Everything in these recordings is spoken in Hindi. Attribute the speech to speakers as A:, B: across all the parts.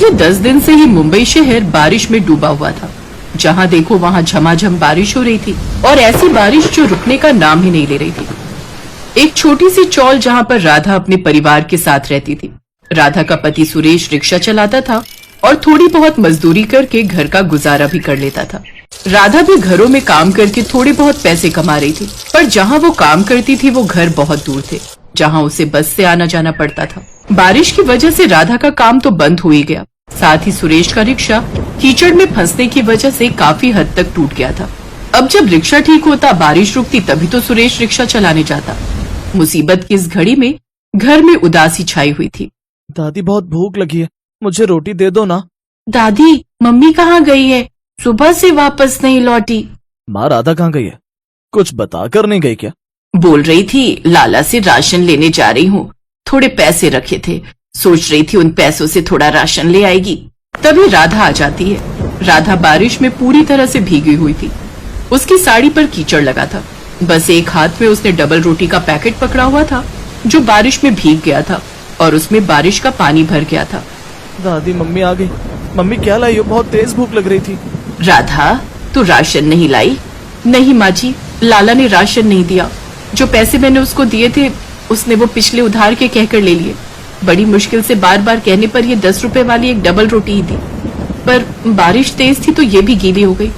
A: पिछले 10 दिन से ही मुंबई शहर बारिश में डूबा हुआ था। जहाँ देखो वहाँ झमाझम बारिश हो रही थी और ऐसी बारिश जो रुकने का नाम ही नहीं ले रही थी। एक छोटी सी चौल जहाँ पर राधा अपने परिवार के साथ रहती थी। राधा का पति सुरेश रिक्शा चलाता था और थोड़ी बहुत मजदूरी करके घर का गुजारा भी कर लेता था। राधा भी घरों में काम करके थोड़े बहुत पैसे कमा रही थी, पर जहाँ वो काम करती थी वो घर बहुत दूर थे, जहाँ उसे बस से आना जाना पड़ता था। बारिश की वजह से राधा का काम तो बंद हो ही गया, साथ ही सुरेश का रिक्शा कीचड़ में फंसने की वजह से काफी हद तक टूट गया था। अब जब रिक्शा ठीक होता, बारिश रुकती, तभी तो सुरेश रिक्शा चलाने जाता। मुसीबत की इस घड़ी में घर में उदासी छाई हुई थी।
B: दादी बहुत भूख लगी है, मुझे रोटी दे दो ना।
A: दादी, मम्मी कहाँ गई है? सुबह से वापस नहीं लौटी।
B: माँ राधा कहाँ गई है? कुछ बताकर नहीं गई क्या?
A: बोल रही थी लाला से राशन लेने जा रही हूँ, थोड़े पैसे रखे थे, सोच रही थी उन पैसों से थोड़ा राशन ले आएगी। तभी राधा आ जाती है। राधा बारिश में पूरी तरह से भीगी हुई थी, उसकी साड़ी पर कीचड़ लगा था। बस एक हाथ में उसने डबल रोटी का पैकेट पकड़ा हुआ था जो बारिश में भीग गया था और उसमें बारिश का पानी भर गया था।
B: दादी, मम्मी आ गई। मम्मी क्या लाई हो? बहुत तेज भूख लग रही थी।
A: राधा, तू राशन नहीं लाई? नहीं माँ जी, लाला ने राशन नहीं दिया। जो पैसे मैंने उसको दिए थे उसने वो पिछले उधार के कहकर ले लिए। बड़ी मुश्किल से बार बार कहने पर ये 10 रुपए वाली एक डबल रोटी ही दी, पर बारिश तेज थी तो ये भी गीली हो गई।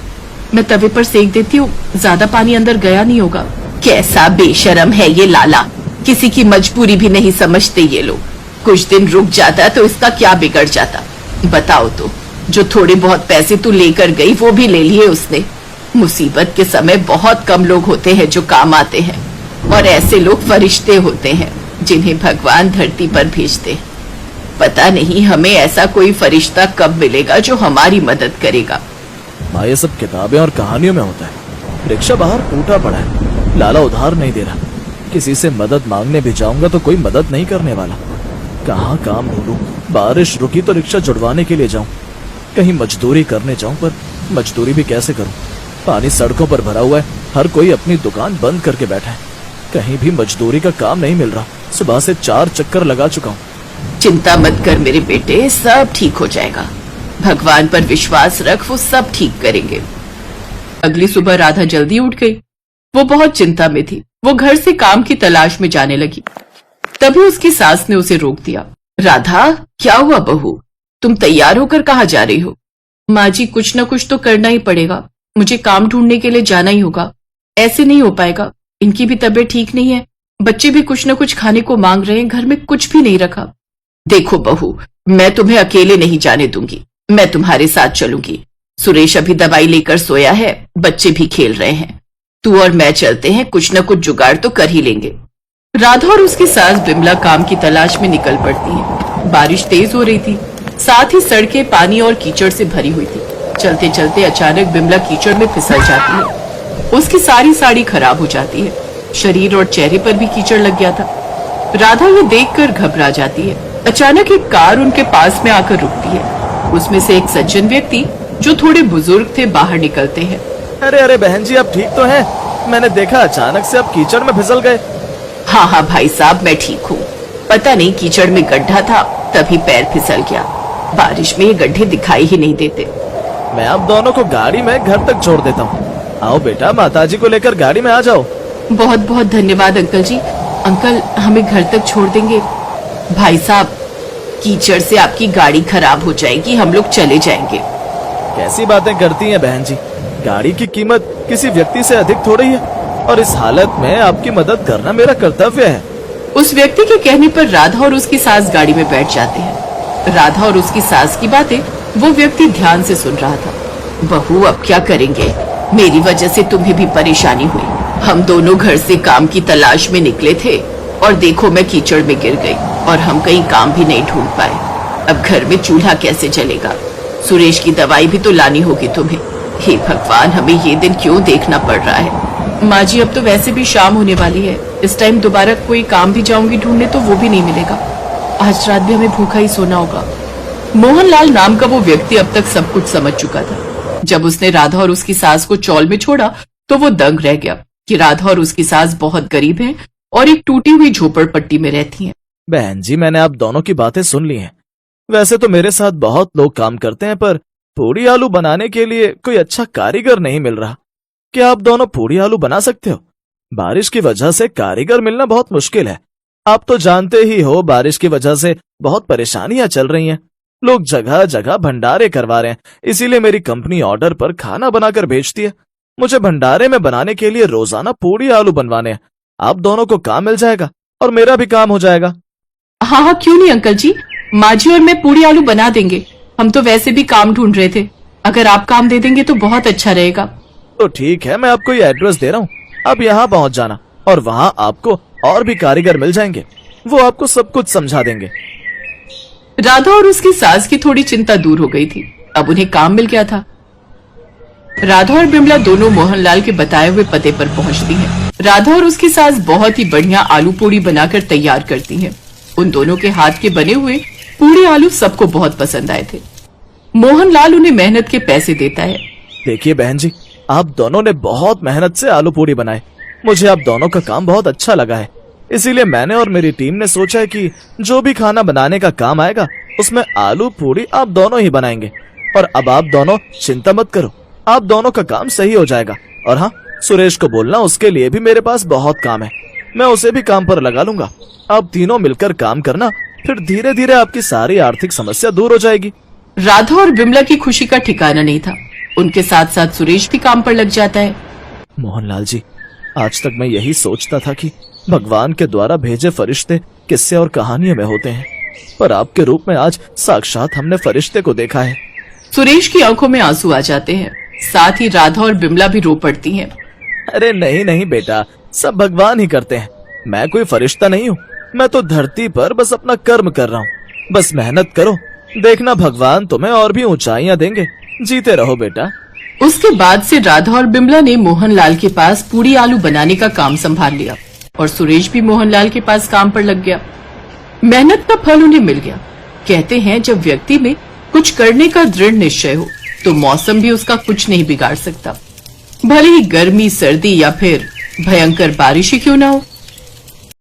A: मैं तवे पर सेक देती हूँ, ज्यादा पानी अंदर गया नहीं होगा। कैसा बेशरम है ये लाला, किसी की मजबूरी भी नहीं समझते ये लोग। कुछ दिन रुक जाता तो इसका क्या बिगड़ जाता? बताओ तो, जो थोड़े बहुत पैसे तू लेकर गई वो भी ले लिए उसने। मुसीबत के समय बहुत कम लोग होते हैं जो काम आते हैं, और ऐसे लोग फरिश्ते होते हैं जिन्हें भगवान धरती पर भेजते हैं। पता नहीं हमें ऐसा कोई फरिश्ता कब मिलेगा जो हमारी मदद करेगा।
B: माँ, ये सब किताबें और कहानियों में होता है। रिक्शा बाहर टूटा पड़ा है, लाला उधार नहीं दे रहा। किसी से मदद मांगने भी जाऊंगा तो कोई मदद नहीं करने वाला। कहाँ काम ढूंढूं? बारिश रुकी तो रिक्शा जुड़वाने के लिए जाऊं, कहीं मजदूरी करने जाऊं, पर मजदूरी भी कैसे करूं? पानी सड़कों पर भरा हुआ है, हर कोई अपनी दुकान बंद करके बैठा है। कहीं भी मजदूरी का काम नहीं मिल रहा। सुबह से 4 चक्कर लगा चुका हूँ।
A: चिंता मत कर मेरे बेटे, सब ठीक हो जाएगा। भगवान पर विश्वास रख, वो सब ठीक करेंगे। अगली सुबह राधा जल्दी उठ गई। वो बहुत चिंता में थी। वो घर से काम की तलाश में जाने लगी। तभी उसकी सास ने उसे रोक दिया। राधा, क्या हुआ बहू? तुम तैयार होकर कहाँ जा रही हो? माँ जी, कुछ न कुछ तो करना ही पड़ेगा। मुझे काम ढूंढने के लिए जाना ही होगा। ऐसे नहीं हो पाएगा। इनकी भी तबीयत ठीक नहीं है, बच्चे भी कुछ न कुछ खाने को मांग रहे हैं, घर में कुछ भी नहीं रखा। देखो बहू, मैं तुम्हें अकेले नहीं जाने दूंगी, मैं तुम्हारे साथ चलूंगी। सुरेश अभी दवाई लेकर सोया है, बच्चे भी खेल रहे हैं। तू और मैं चलते हैं, कुछ न कुछ जुगाड़ तो कर ही लेंगे। राधा और उसकी सास बिमला काम की तलाश में निकल पड़ती है। बारिश तेज हो रही थी, साथ ही सड़कें पानी और कीचड़ से भरी हुई थी। चलते चलते अचानक बिमला कीचड़ में फिसल जाती है। उसकी सारी साड़ी खराब हो जाती है, शरीर और चेहरे पर भी कीचड़ लग गया था। राधा ये देखकर घबरा जाती है। अचानक एक कार उनके पास में आकर रुकती है। उसमें से एक सज्जन व्यक्ति जो थोड़े बुजुर्ग थे बाहर निकलते हैं।
B: अरे अरे बहन जी, आप ठीक तो हैं? मैंने देखा अचानक से आप कीचड़ में फिसल गए।
A: हाँ हाँ भाई साहब, मैं ठीक हूँ। पता नहीं कीचड़ में गड्ढा था, तभी पैर फिसल गया। बारिश में ये गड्ढे दिखाई ही नहीं देते।
B: मैं आप दोनों को गाड़ी में घर तक छोड़ देता हूँ। आओ बेटा, माताजी को लेकर गाड़ी में आ जाओ।
A: बहुत बहुत धन्यवाद अंकल जी। अंकल, हमें घर तक छोड़ देंगे? भाई साहब, कीचड़ से आपकी गाड़ी खराब हो जाएगी, हम लोग चले जाएंगे।
B: कैसी बातें करती हैं बहन जी? गाड़ी की कीमत किसी व्यक्ति से अधिक थोड़ी है, और इस हालत में आपकी मदद करना मेरा कर्तव्य है।
A: उस व्यक्ति के कहने पर राधा और उसकी सास गाड़ी में बैठ जाते हैं। राधा और उसकी सास की बातें वो व्यक्ति ध्यान से सुन रहा था। बहू, अब क्या करेंगे? मेरी वजह से तुम्हें भी परेशानी हुई। हम दोनों घर से काम की तलाश में निकले थे और देखो मैं कीचड़ में गिर गई और हम कहीं काम भी नहीं ढूंढ पाए। अब घर में चूल्हा कैसे जलेगा? सुरेश की दवाई भी तो लानी होगी तुम्हें। हे भगवान, हमें ये दिन क्यों देखना पड़ रहा है? माँ जी, अब तो वैसे भी शाम होने वाली है। इस टाइम दोबारा कोई काम भी जाऊंगी ढूंढने तो वो भी नहीं मिलेगा। आज रात भी हमें भूखा ही सोना होगा। मोहनलाल नाम का वो व्यक्ति अब तक सब कुछ समझ चुका था। जब उसने राधा और उसकी सास को चौल में छोड़ा तो वो दंग रह गया कि राधा और उसकी सास बहुत गरीब हैं और एक टूटी हुई झोपड़पट्टी में रहती हैं।
B: बहन जी, मैंने आप दोनों की बातें सुन ली हैं। वैसे तो मेरे साथ बहुत लोग काम करते हैं, पर पूड़ी आलू बनाने के लिए कोई अच्छा कारीगर नहीं मिल रहा। क्या आप दोनों पूड़ी आलू बना सकते हो? बारिश की वजह से कारीगर मिलना बहुत मुश्किल है। आप तो जानते ही हो, बारिश की वजह से बहुत परेशानियां चल रही हैं। लोग जगह जगह भंडारे करवा रहे हैं, इसीलिए मेरी कंपनी ऑर्डर पर खाना बनाकर भेजती है। मुझे भंडारे में बनाने के लिए रोजाना पूड़ी आलू बनवाने हैं। आप दोनों को काम मिल जाएगा और मेरा भी काम हो जाएगा।
A: हाँ हाँ, क्यों नहीं अंकल जी, माँ जी और मैं पूड़ी आलू बना देंगे। हम तो वैसे भी काम ढूंढ रहे थे, अगर आप काम दे देंगे तो बहुत अच्छा रहेगा।
B: तो ठीक है, मैं आपको ये एड्रेस दे रहा हूँ, आप यहाँ पहुंच जाना और वहाँ आपको और भी कारीगर मिल जाएंगे, वो आपको सब कुछ समझा देंगे।
A: राधा और उसकी सास की थोड़ी चिंता दूर हो गई थी, अब उन्हें काम मिल गया था। राधा और बिमला दोनों मोहनलाल के बताए हुए पते पर पहुंचती हैं। राधा और उसकी सास बहुत ही बढ़िया आलू पूड़ी बनाकर तैयार करती हैं। उन दोनों के हाथ के बने हुए पूड़ी आलू सबको बहुत पसंद आए थे। मोहनलाल उन्हें मेहनत के पैसे देता है।
B: देखिए बहन जी, आप दोनों ने बहुत मेहनत से आलू पूड़ी बनाए। मुझे आप दोनों का काम बहुत अच्छा लगा है, इसीलिए मैंने और मेरी टीम ने सोचा है कि जो भी खाना बनाने का काम आएगा उसमें आलू पूड़ी आप दोनों ही बनाएंगे। और अब आप दोनों चिंता मत करो, आप दोनों का काम सही हो जाएगा। और हाँ, सुरेश को बोलना, उसके लिए भी मेरे पास बहुत काम है, मैं उसे भी काम पर लगा लूंगा। आप तीनों मिलकर काम करना, फिर धीरे धीरे आपकी सारी आर्थिक समस्या दूर हो जाएगी।
A: राधा और बिमला की खुशी का ठिकाना नहीं था। उनके साथ साथ सुरेश भी काम पर लग जाता है।
B: मोहनलाल जी, आज तक मैं यही सोचता था कि भगवान के द्वारा भेजे फरिश्ते किस्से और कहानियों में होते हैं, पर आपके रूप में आज साक्षात हमने फरिश्ते को देखा है।
A: सुरेश की आंखों में आंसू आ जाते हैं, साथ ही राधा और बिमला भी रो पड़ती हैं।
B: अरे नहीं नहीं बेटा, सब भगवान ही करते हैं, मैं कोई फरिश्ता नहीं हूँ। मैं तो धरती पर बस अपना कर्म कर रहा हूँ। बस मेहनत करो, देखना भगवान तुम्हें और भी ऊंचाइयां देंगे। जीते रहो बेटा।
A: उसके बाद से राधा और बिमला ने मोहनलाल के पास पूड़ी आलू बनाने का काम संभाल लिया और सुरेश भी मोहनलाल के पास काम पर लग गया। मेहनत का फल उन्हें मिल गया। कहते हैं, जब व्यक्ति में कुछ करने का दृढ़ निश्चय हो तो मौसम भी उसका कुछ नहीं बिगाड़ सकता, भले ही गर्मी, सर्दी या फिर भयंकर बारिश ही क्यों ना हो।